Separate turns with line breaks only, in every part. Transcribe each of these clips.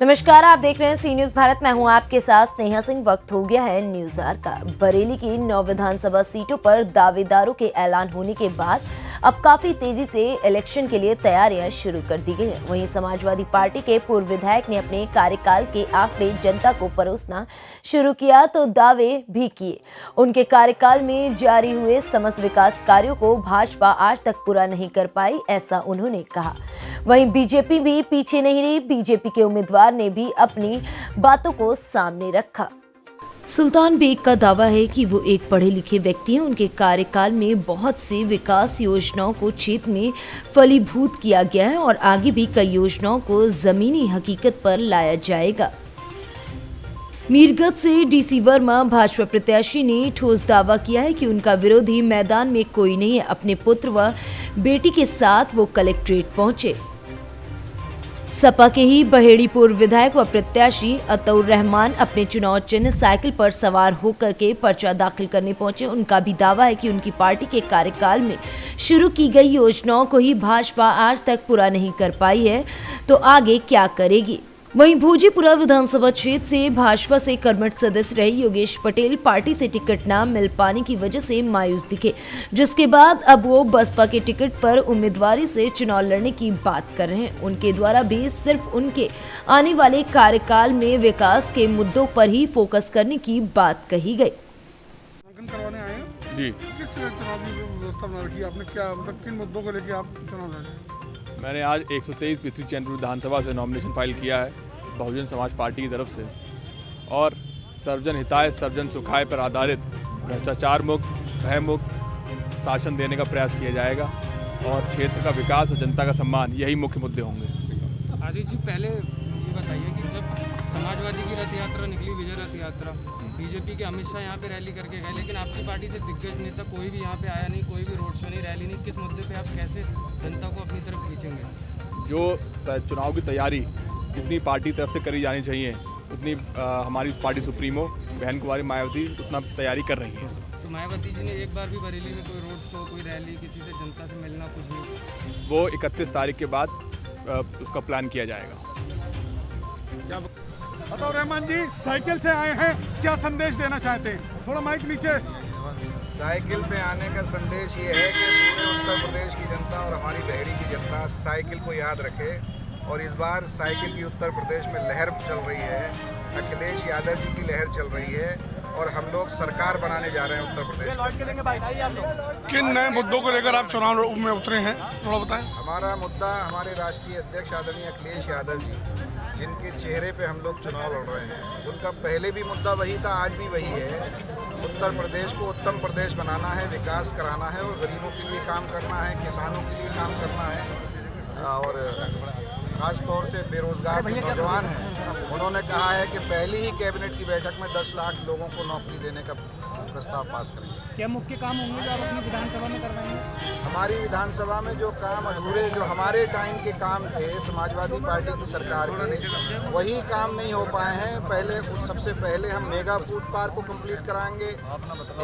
नमस्कार, आप देख रहे हैं सी न्यूज भारत। मैं हूं आपके साथ स्नेहा सिंह। वक्त हो गया है न्यूज आवर का। बरेली की 9 विधानसभा सीटों पर दावेदारों के ऐलान होने के बाद अब काफी तेजी से इलेक्शन के लिए तैयारियां शुरू कर दी गई हैं। वहीं समाजवादी पार्टी के पूर्व विधायक ने अपने कार्यकाल के आंकड़े जनता को परोसना शुरू किया तो दावे भी किए। उनके कार्यकाल में जारी हुए समस्त विकास कार्यों को भाजपा आज तक पूरा नहीं कर पाई, ऐसा उन्होंने कहा। वहीं बीजेपी भी पीछे नहीं रही। बीजेपी के उम्मीदवार ने भी अपनी बातों को सामने रखा। सुल्तान बेग का दावा है कि वो एक पढ़े लिखे व्यक्ति हैं। उनके कार्यकाल में बहुत सी विकास योजनाओं को क्षेत्र में फलीभूत किया गया है और आगे भी कई योजनाओं को जमीनी हकीकत पर लाया जाएगा। मीरगंज से डीसी वर्मा भाजपा प्रत्याशी ने ठोस दावा किया है कि उनका विरोधी मैदान में कोई नहीं है। अपने पुत्र व बेटी के साथ वो कलेक्ट्रेट पहुंचे। सपा के ही बहेड़ी पूर्व विधायक व प्रत्याशी अतउर रहमान अपने चुनाव चिन्ह साइकिल पर सवार होकर के पर्चा दाखिल करने पहुंचे। उनका भी दावा है कि उनकी पार्टी के कार्यकाल में शुरू की गई योजनाओं को ही भाजपा आज तक पूरा नहीं कर पाई है, तो आगे क्या करेगी। वहीं भोजीपुरा विधानसभा क्षेत्र से भाजपा से कर्मठ सदस्य रहे योगेश पटेल पार्टी से टिकट न मिल पाने की वजह से मायूस दिखे, जिसके बाद अब वो बसपा के टिकट पर उम्मीदवारी से चुनाव लड़ने की बात कर रहे हैं। उनके द्वारा भी सिर्फ उनके आने वाले कार्यकाल में विकास के मुद्दों पर ही फोकस करने की बात कही गई।
करवाने आए हैं
जी,
किस चुनाव की व्यवस्था बना रखी है आपने? क्या मतलब किन मुद्दों को लेकर आप चुनाव लड़ रहे हैं?
मैंने आज 123 पिथरी चैनपुर विधानसभा से नॉमिनेशन फाइल किया है बहुजन समाज पार्टी की तरफ से, और सर्वजन हिताय सर्वजन सुखाय पर आधारित भ्रष्टाचार मुक्त, भय मुक्त शासन देने का प्रयास किया जाएगा और क्षेत्र का विकास और जनता का सम्मान, यही मुख्य मुद्दे होंगे।
आदित्य जी, पहले ये बताइए कि जब समाजवादी की रथ यात्रा निकली, विजय रथ यात्रा, बीजेपी के अमित शाह यहाँ पे रैली करके गए, लेकिन आपकी पार्टी से दिग्गज नेता कोई भी यहाँ पे आया नहीं, कोई भी रोड शो नहीं, रैली नहीं। किस मुद्दे पे आप कैसे जनता को अपनी तरफ खींचेंगे?
जो चुनाव की तैयारी जितनी पार्टी की तरफ से करी जानी चाहिए उतनी हमारी पार्टी सुप्रीमो बहन कुमारी मायावती उतना तैयारी कर रही है।
तो मायावती जी ने एक बार भी बरेली में कोई रोड शो, कोई रैली, किसी से जनता से मिलना, कुछ नहीं?
वो 31 तारीख के बाद उसका प्लान किया जाएगा।
अतउर रहमान जी साइकिल से आए हैं, क्या संदेश देना चाहते हैं? थोड़ा माइक नीचे।
साइकिल पे आने का संदेश ये है कि पूरे उत्तर प्रदेश की जनता और हमारी बहेड़ी की जनता साइकिल को याद रखे। और इस बार साइकिल की उत्तर प्रदेश में लहर चल रही है, अखिलेश यादव जी की लहर चल रही है और हम लोग सरकार बनाने जा रहे हैं उत्तर प्रदेश में।
किन नए मुद्दों को लेकर आप चुनाव में उतरे हैं, थोड़ा बताएं।
हमारा मुद्दा हमारे राष्ट्रीय अध्यक्ष आदरणीय अखिलेश यादव जी, जिनके चेहरे पे हम लोग चुनाव लड़ रहे हैं, उनका पहले भी मुद्दा वही था, आज भी वही है। उत्तर प्रदेश को उत्तम प्रदेश बनाना है, विकास कराना है और गरीबों के लिए काम करना है, किसानों के लिए काम करना है। और खास तौर से बेरोजगार जो नौजवान हैं, उन्होंने कहा है कि पहली ही कैबिनेट की बैठक में 10 लाख लोगों को नौकरी देने का प्रस्ताव पास करेंगे।
क्या मुख्य काम होंगे जो आप अपनी विधानसभा में करवाएंगे?
हमारी विधानसभा में जो काम अधूरे, जो हमारे टाइम के काम थे समाजवादी पार्टी की सरकार के, वही काम नहीं हो पाए हैं। पहले सबसे पहले हम मेगा फूड पार्क को कंप्लीट कराएंगे।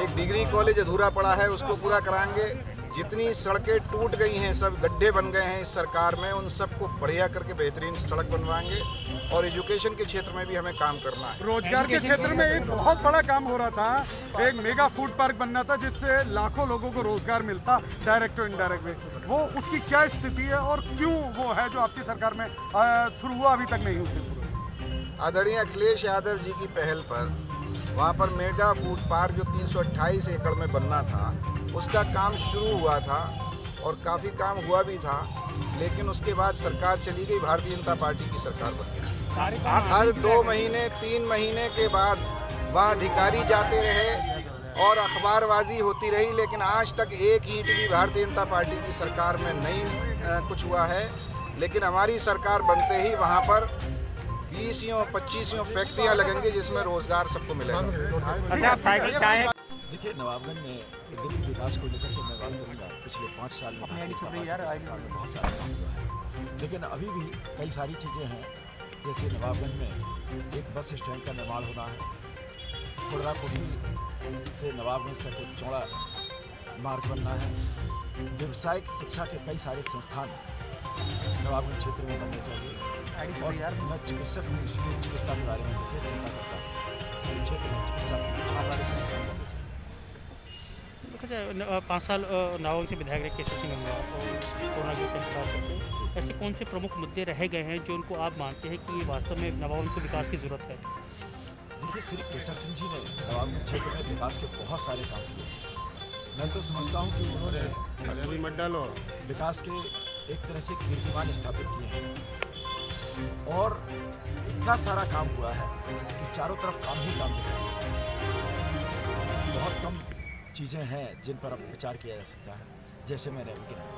एक डिग्री कॉलेज अधूरा पड़ा है, उसको पूरा कराएंगे। जितनी सड़कें टूट गई हैं, सब गड्ढे बन गए हैं इस सरकार में, उन सबको बढ़िया करके बेहतरीन सड़क बनवाएंगे। और एजुकेशन के क्षेत्र में भी हमें काम करना है।
रोजगार के क्षेत्र में एक बहुत बड़ा काम हो रहा था, एक मेगा फूड पार्क बनना था जिससे लाखों लोगों को रोजगार मिलता, डायरेक्ट और इनडायरेक्ट में। वो उसकी क्या स्थिति है और क्यों वो है जो आपकी सरकार में शुरू हुआ अभी तक नहीं हुआ?
आदरणीय अखिलेश यादव जी की पहल पर वहाँ पर मेगा फूड पार्क जो 328 एकड़ में बनना था, उसका काम शुरू हुआ था और काफ़ी काम हुआ भी था, लेकिन उसके बाद सरकार चली गई, भारतीय जनता पार्टी की सरकार बन गई। हर 2 महीने 3 महीने के बाद वहाँ अधिकारी जाते रहे और अखबारबाजी होती रही, लेकिन आज तक एक ईंट भी भारतीय जनता पार्टी की सरकार में नहीं कुछ हुआ है। लेकिन हमारी सरकार बनते ही वहाँ पर 20-25 फैक्ट्रियाँ लगेंगी जिसमें रोजगार सबको मिलेगा।
देखिए, नवाबगंज में औद्योगिक विकास को लेकर के मैं बात करूँगा। पिछले 5 साल में बहुत सारा काम हुआ है, लेकिन अभी भी कई सारी चीज़ें हैं। जैसे नवाबगंज में एक बस स्टैंड का निर्माण होना है, खुर्दा कोठी से नवाबगंज तक एक चौड़ा मार्ग बनना है, व्यावसायिक शिक्षा के कई सारे संस्थान नवाबगंज क्षेत्र में बनने चाहिए। और मैं चिकित्सक हूँ, इसलिए चिकित्सा के बारे में विशेष चिंता करता हूँ। मेरे क्षेत्र में चिकित्सा हमारे संस्थान में
5 साल नवाबगंज से विधायक रहे केसी सिंह गंगवार और कोरोना के संस्कार करते, ऐसे कौन से प्रमुख मुद्दे रह गए हैं जो उनको आप मानते हैं कि वास्तव में नवाबगंज को विकास की जरूरत है?
देखिए, श्री केसर सिंह जी ने नवाबगंज क्षेत्र में विकास के बहुत सारे काम किए। मैं तो समझता हूँ कि उन्होंने विकास के एक तरह से कीर्तिमान स्थापित किए हैं और इतना सारा काम हुआ है कि चारों तरफ काम ही काम दिखाई देता है। बहुत कम चीज़ें हैं जिन पर अब विचार किया जा सकता है, जैसे मैंने अभी गिनाया।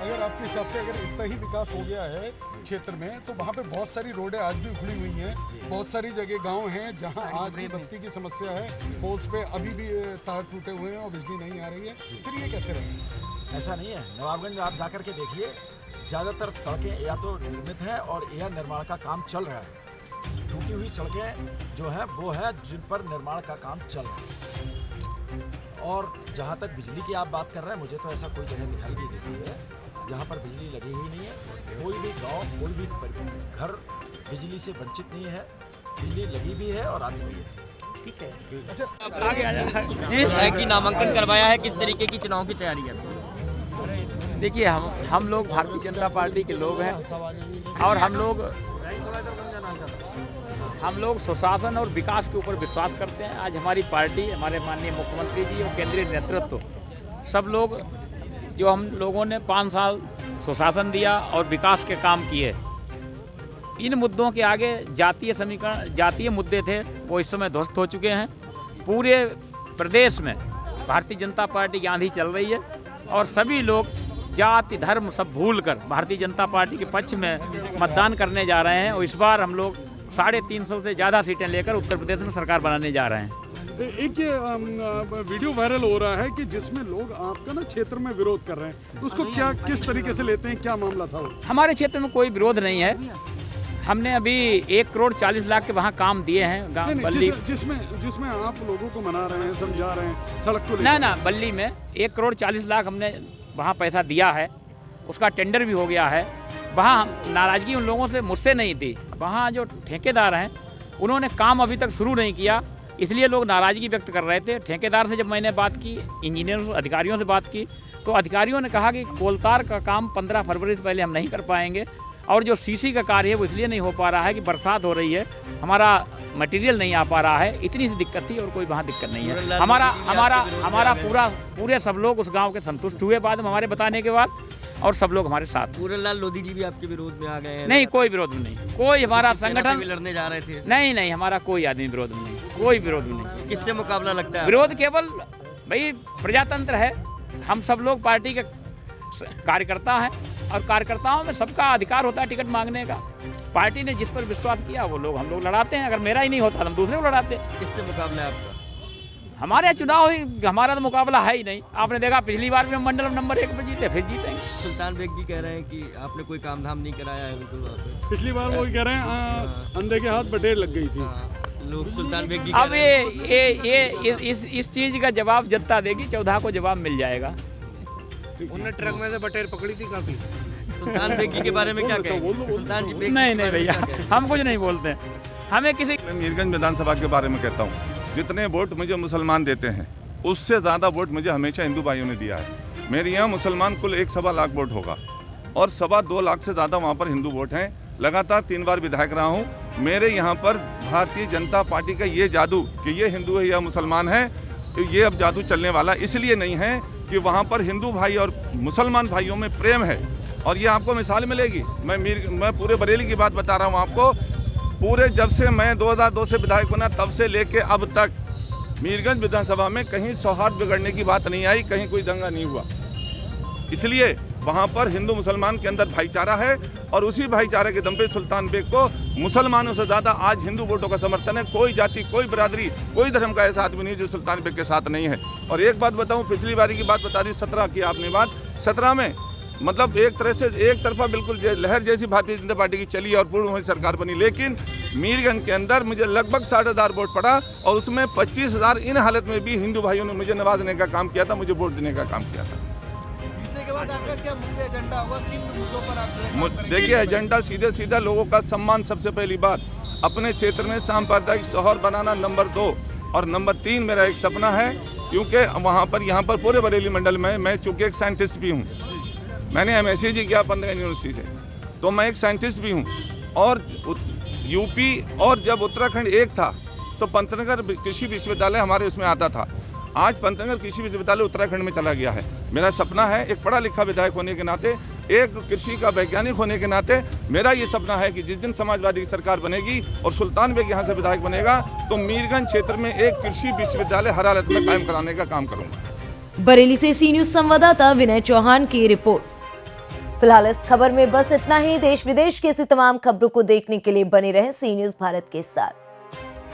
अगर आपके हिसाब से अगर इतना ही विकास हो गया है क्षेत्र में, तो वहाँ पे बहुत सारी रोडें आज भी उखड़ी हुई हैं, बहुत सारी जगह गांव हैं जहाँ आज भी बत्ती की समस्या है, पोल्स पे अभी भी तार टूटे हुए हैं और बिजली नहीं आ रही है, फिर ये कैसे रहेगा?
ऐसा नहीं है। नवाबगंज में आप जाकर के देखिए, ज़्यादातर सड़कें या तो निर्मित हैं और या निर्माण का काम चल रहा है। टूटी हुई सड़कें जो हैं वो है जिन पर निर्माण का काम चल रहा है। और जहाँ तक बिजली की आप बात कर रहे हैं, मुझे तो ऐसा कोई जगह दिखाई नहीं देती है जहाँ पर बिजली लगी हुई नहीं है। कोई भी गांव, कोई भी घर बिजली से वंचित नहीं है। बिजली लगी भी है और आती भी है।
ठीक है,
अच्छा,
की नामांकन करवाया है, किस तरीके की चुनाव की तैयारी है?
देखिए, हम लोग भारतीय जनता पार्टी के लोग हैं और हम लोग सुशासन और विकास के ऊपर विश्वास करते हैं। आज हमारी पार्टी, हमारे माननीय मुख्यमंत्री जी और केंद्रीय नेतृत्व, सब लोग जो हम लोगों ने 5 साल सुशासन दिया और विकास के काम किए, इन मुद्दों के आगे जातीय समीकरण, जातीय मुद्दे थे, वो इस समय ध्वस्त हो चुके हैं। पूरे प्रदेश में भारतीय जनता पार्टी की आंधी चल रही है और सभी लोग जाति धर्म सब भूलकर भारतीय जनता पार्टी के पक्ष में मतदान करने जा रहे हैं और इस बार हम लोग 350 से ज़्यादा सीटें लेकर उत्तर प्रदेश में सरकार बनाने जा रहे हैं।
एक ये वीडियो वायरल हो रहा है कि जिसमें लोग आपका ना क्षेत्र में विरोध कर रहे हैं, उसको क्या किस तरीके से लेते हैं, क्या मामला था वो?
हमारे क्षेत्र में कोई विरोध नहीं है। हमने अभी 1,40,00,000 के वहाँ काम दिए हैं बल्ली,
जिसमें आप लोगों को मना रहे हैं, समझा रहे हैं सड़क को
ना बल्ली में 1,40,00,000 हमने वहाँ पैसा दिया है, उसका टेंडर भी हो गया है। वहाँ नाराज़गी उन लोगों से मुझसे नहीं थी, वहाँ जो ठेकेदार हैं उन्होंने काम अभी तक शुरू नहीं किया, इसलिए लोग नाराज़गी व्यक्त कर रहे थे। ठेकेदार से जब मैंने बात की, इंजीनियर अधिकारियों से बात की, तो अधिकारियों ने कहा कि कोलतार का काम 15 फरवरी से पहले हम नहीं कर पाएंगे और जो सीसी का कार्य है वो इसलिए नहीं हो पा रहा है कि बरसात हो रही है, हमारा मटेरियल नहीं आ पा रहा है, इतनी सी दिक्कत थी और कोई वहाँ दिक्कत नहीं है। हमारा पूरे सब लोग उस गांव के संतुष्ट हुए बाद में हमारे बताने के बाद, और सब लोग हमारे साथ।
पूरनलाल लोधी जी भी आपके विरोध में आ गए हैं?
नहीं, कोई विरोध में नहीं, कोई हमारा संगठन
लड़ने जा रहे थे?
नहीं, हमारा कोई आदमी विरोध में नहीं, कोई विरोध में नहीं।
किससे मुकाबला लगता है?
विरोध केवल भाई प्रजातंत्र है, हम सब लोग पार्टी के कार्यकर्ता हैं और कार्यकर्ताओं में सबका अधिकार होता है टिकट मांगने का। पार्टी ने जिस पर विश्वास किया वो लोग हम लोग लड़ाते हैं, अगर मेरा ही नहीं होता तो हम दूसरे को लड़ाते हैं।
किससे मुकाबला है आपका?
हमारे चुनाव ही, हमारा तो मुकाबला है ही नहीं। आपने देखा पिछली बार भी हम मंडल नंबर 1 पर जीते, फिर जीतेंगे।
सुल्तान बेग जी कह रहे हैं कि आपने कोई काम धाम नहीं कराया है बिल्कुल वहाँ पे।
पिछली बार वो कह रहे हैं अंधे के हाथ बटेर लग गई थी।
लोग सुल्तान बेग जी
अब ये इस चीज का जवाब जनता देगी, 14 को जवाब मिल जाएगा।
उन्होंने ट्रक में से बटेर पकड़ी थी काफी।
सुल्तान बेग जी के बारे में क्या कहेंगे? सुल्तान जी बेग
नहीं भैया, हम कुछ नहीं बोलते हैं। हमें किसी
मीरगंज विधानसभा के बारे में कहता हूँ, जितने वोट मुझे मुसलमान देते हैं उससे ज़्यादा वोट मुझे हमेशा हिंदू भाइयों ने दिया है। मेरे यहाँ मुसलमान कुल 1.25 लाख वोट होगा और 2.25 लाख से ज़्यादा वहाँ पर हिंदू वोट हैं। लगातार 3 बार विधायक रहा हूँ। मेरे यहाँ पर भारतीय जनता पार्टी का ये जादू कि ये हिंदू है या मुसलमान है, तो ये अब जादू चलने वाला इसलिए नहीं है कि वहाँ पर हिंदू भाई और मुसलमान भाइयों में प्रेम है। और ये आपको मिसाल मिलेगी। मैं पूरे बरेली की बात बता रहा हूँ आपको। पूरे जब से मैं 2002 से विधायक बना तब से लेके अब तक मीरगंज विधानसभा में कहीं सौहार्द बिगड़ने की बात नहीं आई, कहीं कोई दंगा नहीं हुआ। इसलिए वहाँ पर हिंदू मुसलमान के अंदर भाईचारा है और उसी भाईचारे के दम पे सुल्तान बेग को मुसलमानों से ज़्यादा आज हिंदू वोटों का समर्थन है। कोई जाति, कोई बिरादरी, कोई धर्म का ऐसा आदमी नहीं जो सुल्तान बेग के साथ नहीं है। और एक बात बताऊँ, पिछली बारी की बात बता दी, 17 की आपने बात, 17 में मतलब एक तरह से एक तरफा बिल्कुल लहर जैसी भारतीय जनता पार्टी की चली और पूर्ण सरकार बनी। लेकिन मीरगंज के अंदर मुझे लगभग 60,000 वोट पड़ा और उसमें 25,000 इन हालत में भी हिंदू भाइयों ने मुझे नवाजने का काम किया था, मुझे वोट देने का काम किया था।
बाद आपका क्या मुख्य एजेंडा होगा, किन मुद्दों पर आप
देखिए एजेंडा सीधे सीधा लोगों का सम्मान, सबसे पहली बात अपने क्षेत्र में सांप्रदायिक शहर बनाना, नंबर 2 और नंबर 3 मेरा एक सपना है, क्योंकि वहाँ पर यहाँ पर पूरे बरेली मंडल में मैं चूँकि एक साइंटिस्ट भी हूँ, मैंने MSc जी किया पंतनगर यूनिवर्सिटी से, तो मैं एक साइंटिस्ट भी हूँ। और यूपी और जब उत्तराखंड एक था तो पंतनगर कृषि विश्वविद्यालय हमारे उसमें आता था। आज पंतनगर कृषि विश्वविद्यालय उत्तराखंड में चला गया है। मेरा सपना है, एक पढ़ा लिखा विधायक होने के नाते, एक कृषि का वैज्ञानिक होने के नाते मेरा ये सपना है कि जिस दिन समाजवादी की सरकार बनेगी और सुल्तान बेग यहाँ से विधायक बनेगा तो मीरगंज क्षेत्र में एक कृषि विश्वविद्यालय हर हालत में कायम कराने का काम करूँगा।
बरेली से सी न्यूज संवाददाता विनय चौहान की रिपोर्ट। फिलहाल इस खबर में बस इतना ही। देश विदेश की ऐसी तमाम खबरों को देखने के लिए बने रहें सी न्यूज भारत के साथ।